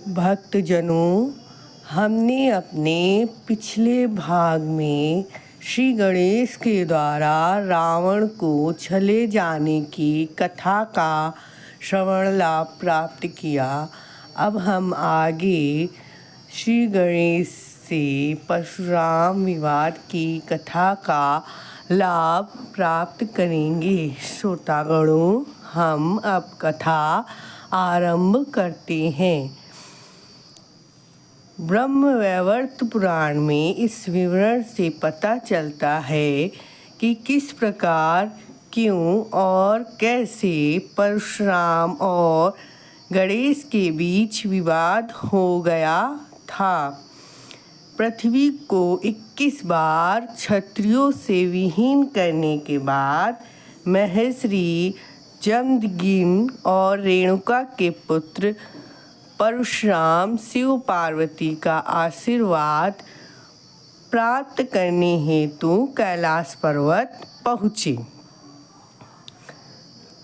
भक्तजनों, हमने अपने पिछले भाग में श्री गणेश के द्वारा रावण को छले जाने की कथा का श्रवण लाभ प्राप्त किया। अब हम आगे श्री गणेश से परशुराम विवाद की कथा का लाभ प्राप्त करेंगे। श्रोतागणों, हम अब कथा आरंभ करते हैं। ब्रह्मवैवर्त पुराण में इस विवरण से पता चलता है कि किस प्रकार, क्यों और कैसे परशुराम और गणेश के बीच विवाद हो गया था। पृथ्वी को 21 बार क्षत्रियों से विहीन करने के बाद महर्षि जमदग्नि और रेणुका के पुत्र परशुराम शिव पार्वती का आशीर्वाद प्राप्त करने हेतु कैलाश पर्वत पहुँचे।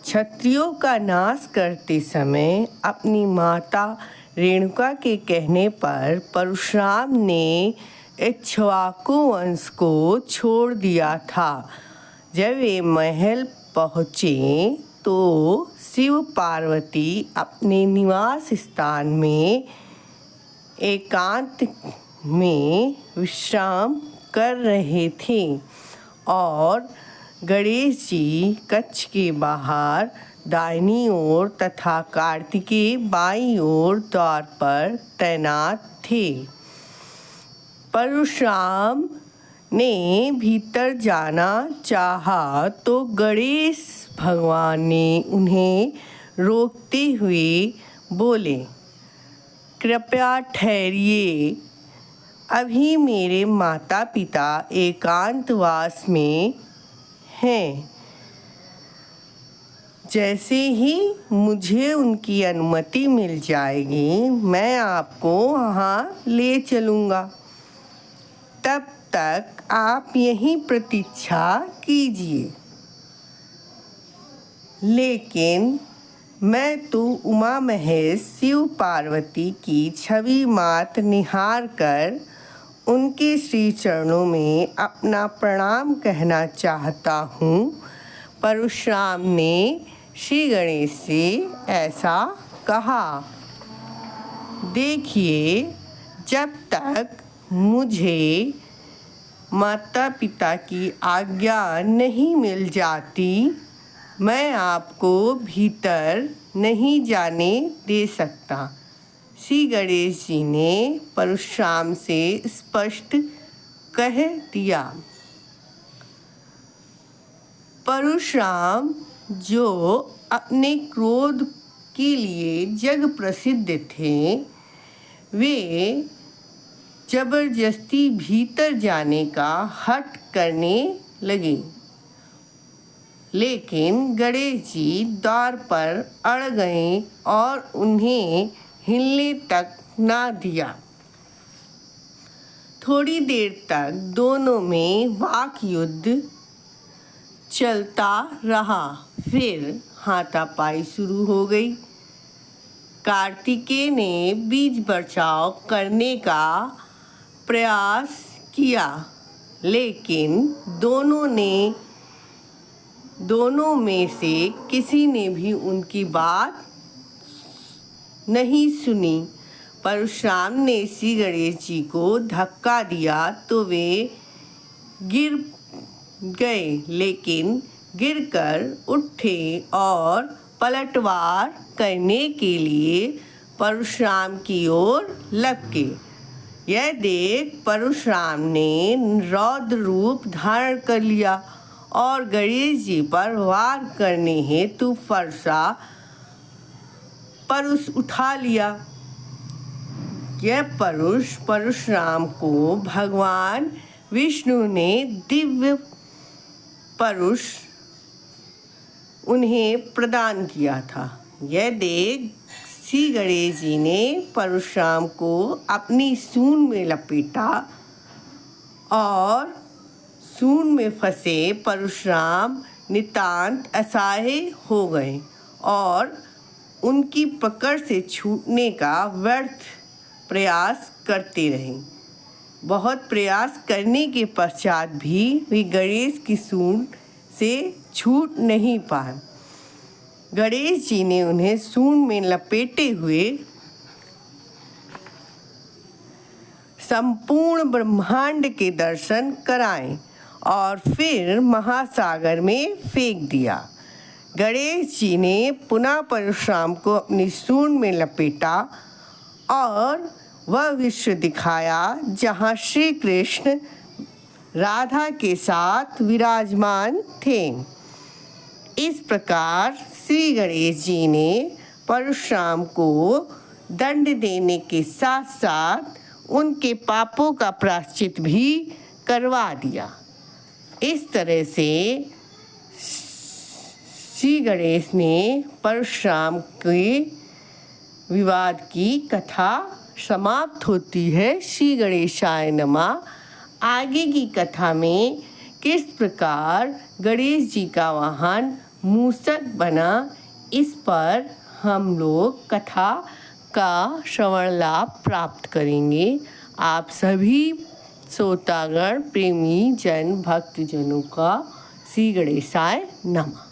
क्षत्रियों का नाश करते समय अपनी माता रेणुका के कहने पर परशुराम ने इक्ष्वाकु वंश को छोड़ दिया था। जब वे महल पहुँचे तो शिव पार्वती अपने निवास स्थान में एकांत में विश्राम कर रहे थे और गणेश जी कक्ष के बाहर दाहिनी ओर तथा कार्तिकेय बाईं ओर द्वार पर तैनात थे। परशुराम ने भीतर जाना चाहा तो गणेश भगवान ने उन्हें रोकते हुए बोले, कृपया ठहरिए, अभी मेरे माता पिता एकांतवास में हैं। जैसे ही मुझे उनकी अनुमति मिल जाएगी मैं आपको वहाँ ले चलूँगा। तब तक आप यहीं प्रतीक्षा कीजिए। लेकिन मैं तो उमा महेश शिव पार्वती की छवि मात्र निहार कर उनके श्री चरणों में अपना प्रणाम कहना चाहता हूँ। परशुराम ने श्री गणेश से ऐसा कहा। देखिए, जब तक मुझे माता पिता की आज्ञा नहीं मिल जाती मैं आपको भीतर नहीं जाने दे सकता। श्री गणेश जी ने परशुराम से स्पष्ट कह दिया। परशुराम, जो अपने क्रोध के लिए जग प्रसिद्ध थे, वे जबरदस्ती भीतर जाने का हठ करने लगे। लेकिन गणेश जी द्वार पर अड़ गए और उन्हें हिलने तक ना दिया। थोड़ी देर तक दोनों में वाक युद्ध चलता रहा। फिर हाथापाई शुरू हो गई। कार्तिकेय ने बीच बचाव करने का प्रयास किया, लेकिन दोनों में से किसी ने भी उनकी बात नहीं सुनी। परशुराम ने श्री गणेश जी को धक्का दिया तो वे गिर गए, लेकिन गिरकर उठे और पलटवार करने के लिए परशुराम की ओर लपके। यह देख परशुराम ने रौद्र रूप धारण कर लिया और गणेश जी पर वार करने हेतु फरसा परुष उठा लिया। यह परुष परशुराम को भगवान विष्णु ने दिव्य परुष उन्हें प्रदान किया था। यह देख श्री गणेश जी ने परशुराम को अपनी सूंड में लपेटा और सूंड में फंसे परशुराम नितांत असहाय हो गए और उनकी पकड़ से छूटने का व्यर्थ प्रयास करते रहे। बहुत प्रयास करने के पश्चात भी वे गणेश की सूंड से छूट नहीं पाए। गणेश जी ने उन्हें सूंड में लपेटे हुए संपूर्ण ब्रह्मांड के दर्शन कराए और फिर महासागर में फेंक दिया। गणेश जी ने पुनः परशुराम को अपनी सूंड में लपेटा और वह विश्व दिखाया जहाँ श्री कृष्ण राधा के साथ विराजमान थे। इस प्रकार श्री गणेश जी ने परशुराम को दंड देने के साथ साथ उनके पापों का प्रायश्चित भी करवा दिया। इस तरह से श्री गणेश ने परशुराम के विवाद की कथा समाप्त होती है। श्री गणेशाय नमः। आगे की कथा में किस प्रकार गणेश जी का वाहन मूषक बना, इस पर हम लोग कथा का श्रवण लाभ प्राप्त करेंगे। आप सभी श्रोतागण, प्रेमी जन, भक्तजनों का श्री गणेशाय नमः।